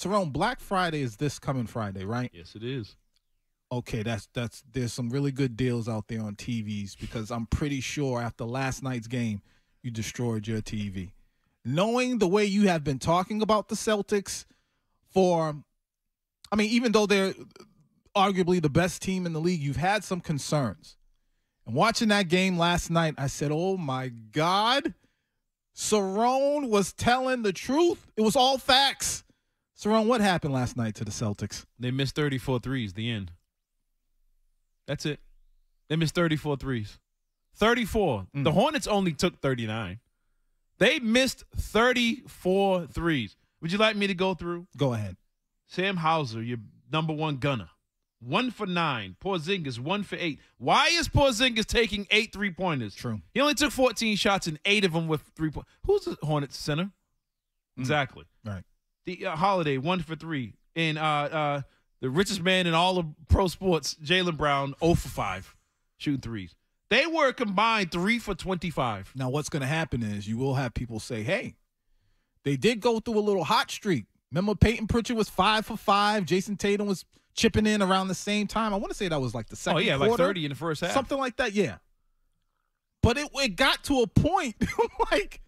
Cerrone, Black Friday is this coming Friday, right? Yes, it is. Okay, there's some really good deals out there on TVs because I'm pretty sure after last night's game, you destroyed your TV. Knowing the way you have been talking about the Celtics even though they're arguably the best team in the league, you've had some concerns. And watching that game last night, I said, oh, my God, Cerrone was telling the truth. It was all facts. Cerrone, what happened last night to the Celtics? They missed 34 threes, the end. That's it. They missed 34 threes. 34. The Hornets only took 39. They missed 34 threes. Would you like me to go through? Go ahead. Sam Hauser, your number one gunner. 1 for 9. Porzingis, 1 for 8. Why is Porzingis taking 8 3-pointers? True. He only took 14 shots and 8 of them with 3-point. Who's the Hornets center? Exactly. Right. The Holiday, 1 for 3. And the richest man in all of pro sports, Jaylen Brown, 0 for 5, shooting threes. They were combined 3 for 25. Now, what's going to happen is you will have people say, hey, they did go through a little hot streak. Remember Peyton Pritchard was 5 for 5. Jason Tatum was chipping in around the same time. I want to say that was like the second quarter. Like 30 in the first half. Something like that, yeah. But it got to a point like,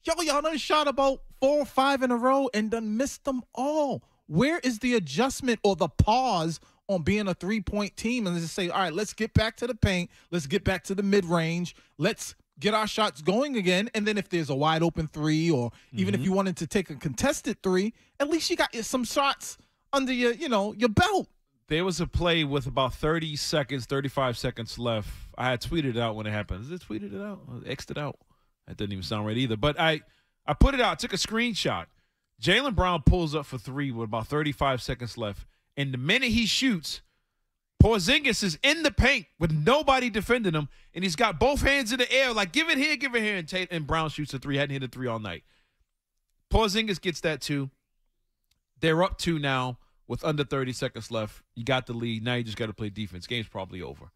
y'all done shot about 4 or 5 in a row and done missed them all. Where is the adjustment or the pause on being a 3-point team and just say, all right, let's get back to the paint. Let's get back to the mid-range. Let's get our shots going again. And then if there's a wide open 3 or even if you wanted to take a contested 3, at least you got some shots under your belt. There was a play with about 30 seconds, 35 seconds left. I had tweeted it out when it happened. Is it tweeted it out? Or X'd it out? That didn't even sound right either. But I put it out, took a screenshot. Jaylen Brown pulls up for 3 with about 35 seconds left. And the minute he shoots, Porzingis is in the paint with nobody defending him, and he's got both hands in the air like, give it here, and Brown shoots a 3. Hadn't hit a 3 all night. Porzingis gets that 2. They're up 2 now with under 30 seconds left. You got the lead. Now you just got to play defense. Game's probably over.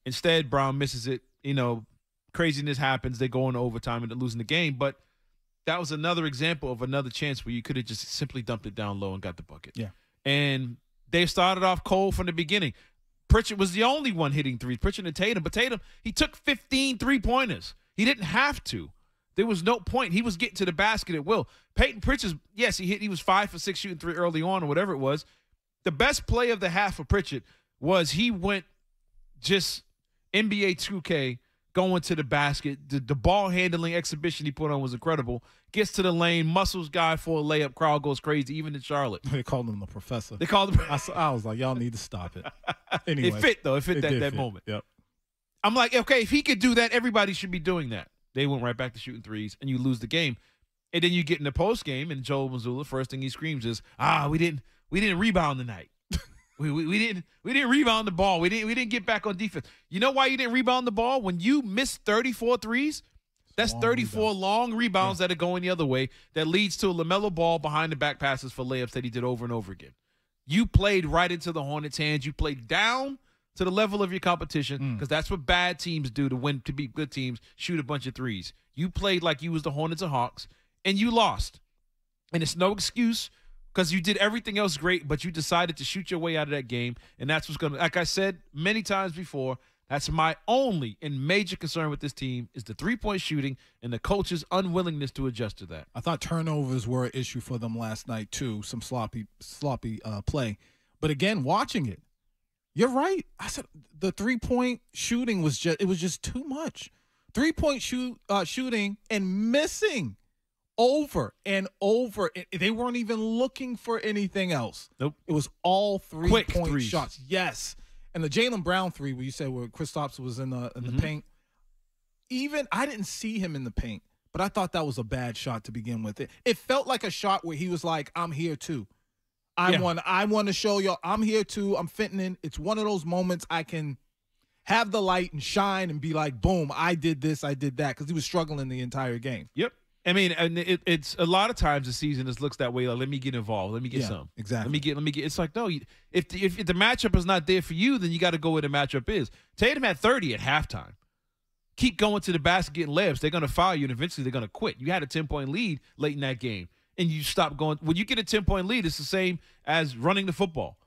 Instead, Brown misses it. Craziness happens. They go into overtime and they're losing the game, but that was another example of another chance where you could have just simply dumped it down low and got the bucket. Yeah. And they started off cold from the beginning. Pritchard was the only one hitting threes, Pritchard and Tatum. But Tatum, he took 15 3-pointers. He didn't have to. There was no point. He was getting to the basket at will. Peyton Pritchard, yes, he was 5 for 6 shooting 3 early on or whatever it was. The best play of the half for Pritchard was he went just NBA 2K going to the basket. The ball handling exhibition he put on was incredible. Gets to the lane, muscles guy for a layup. Crowd goes crazy, even in Charlotte. They called him the professor. They called him. I was like, y'all need to stop it. Anyway, It fit, though. It fit that moment. Yep. I'm like, okay, if he could do that, everybody should be doing that. They went right back to shooting threes, and you lose the game. And then you get in the post game, and Joel Mazzulla, first thing he screams is, we didn't rebound tonight. we didn't rebound the ball. We didn't get back on defense. You know why you didn't rebound the ball? When you missed 34 threes, that's 34 long rebounds that are going the other way. That leads to a LaMelo Ball behind the back passes for layups that he did over and over again. You played right into the Hornets' hands. You played down to the level of your competition because that's what bad teams do to beat good teams, shoot a bunch of threes. You played like you was the Hornets or Hawks, and you lost. And it's no excuse because you did everything else great, but you decided to shoot your way out of that game, and that's what's going to – like I said many times before, that's my only and major concern with this team is the three-point shooting and the coach's unwillingness to adjust to that. I thought turnovers were an issue for them last night too, some sloppy play. But again, watching it, you're right. I said the three-point shooting was just too much. Three-point shooting and missing over and over. They weren't even looking for anything else. Nope. It was all three-point threes. shots. Yes. And the Jaylen Brown 3, where you said where Kristaps was in the paint, even I didn't see him in the paint, but I thought that was a bad shot to begin with. It felt like a shot where he was like, I'm here too. I want to show y'all I'm here too. I'm fitting in. It's one of those moments I can have the light and shine and be like, boom, I did this, I did that, because he was struggling the entire game. Yep. I mean, and it's a lot of times this season it looks that way. Like, let me get involved. Let me get some. Exactly. Let me get. It's like, no, if the matchup is not there for you, then you got to go where the matchup is. Tatum had 30 at halftime. Keep going to the basket, getting layups. They're going to foul you, and eventually they're going to quit. You had a 10-point lead late in that game. and you stop going. When you get a 10-point lead, it's the same as running the football.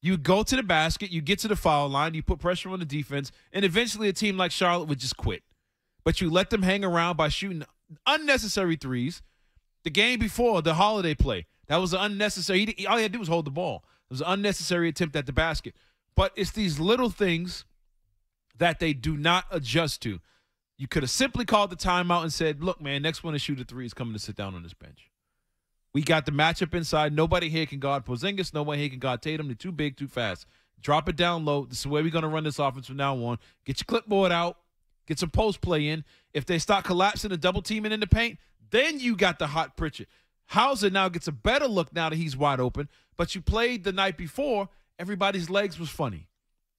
You go to the basket, you get to the foul line, you put pressure on the defense, and eventually a team like Charlotte would just quit. But you let them hang around by shooting unnecessary threes. The game before, the holiday play, that was unnecessary. All he had to do was hold the ball. It was an unnecessary attempt at the basket. But it's these little things that they do not adjust to. You could have simply called the timeout and said, look, man, next one to shoot a three is coming to sit down on this bench. We got the matchup inside. Nobody here can guard Porzingis. Nobody here can guard Tatum. They're too big, too fast. Drop it down low. This is the way we're going to run this offense from now on. Get your clipboard out. Get some post play in. If they start collapsing and double teaming in the paint, then you got the hot Pritchard. Hauser now gets a better look now that he's wide open. But you played the night before. Everybody's legs was funny.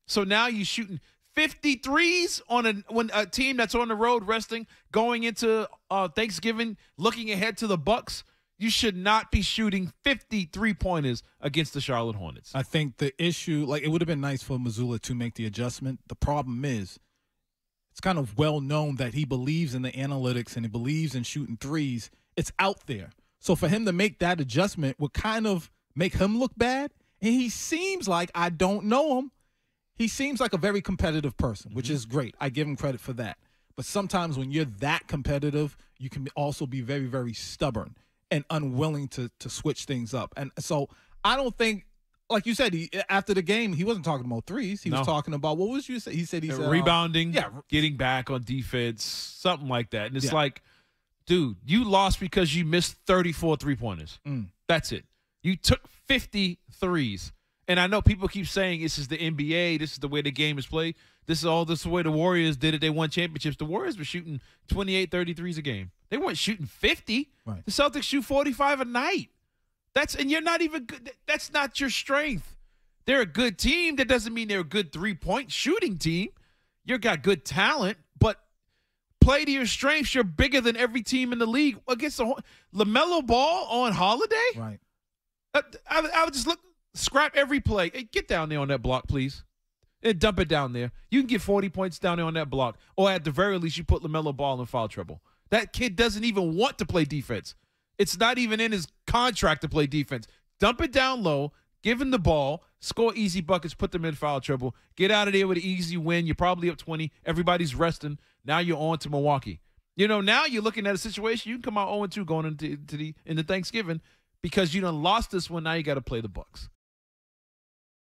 So now you're shooting 53s when a team that's on the road resting, going into Thanksgiving, looking ahead to the Bucks. You should not be shooting 53-pointers against the Charlotte Hornets. I think the issue, like, it would have been nice for Mazzulla to make the adjustment. The problem is it's kind of well known that he believes in the analytics and he believes in shooting threes. It's out there. So for him to make that adjustment would kind of make him look bad. And he seems like, I don't know him, he seems like a very competitive person, which is great. I give him credit for that. But sometimes when you're that competitive, you can also be very, very stubborn and unwilling to switch things up. And so I don't think, like you said, after the game, he wasn't talking about threes. He was talking about, what was you say? He said he's rebounding, getting back on defense, something like that. And it's like, dude, you lost because you missed 34 three-pointers. That's it. You took 50 threes. And I know people keep saying this is the NBA, this is the way the game is played. This is the way the Warriors did it. They won championships. The Warriors were shooting 28, 33s a game. They weren't shooting 50. Right. The Celtics shoot 45 a night. And you're not even good. That's not your strength. They're a good team. That doesn't mean they're a good three-point shooting team. You've got good talent, but play to your strengths. You're bigger than every team in the league. Against the LaMelo Ball on Holiday? Right. I would just scrap every play. Hey, get down there on that block, please. And dump it down there. You can get 40 points down there on that block. Or at the very least, you put LaMelo Ball in foul trouble. That kid doesn't even want to play defense. It's not even in his contract to play defense. Dump it down low, give him the ball, score easy buckets, put them in foul trouble, get out of there with an easy win. You're probably up 20. Everybody's resting. Now you're on to Milwaukee. You know, now you're looking at a situation. You can come out 0-2 going into Thanksgiving because you done lost this one. Now you got to play the Bucks.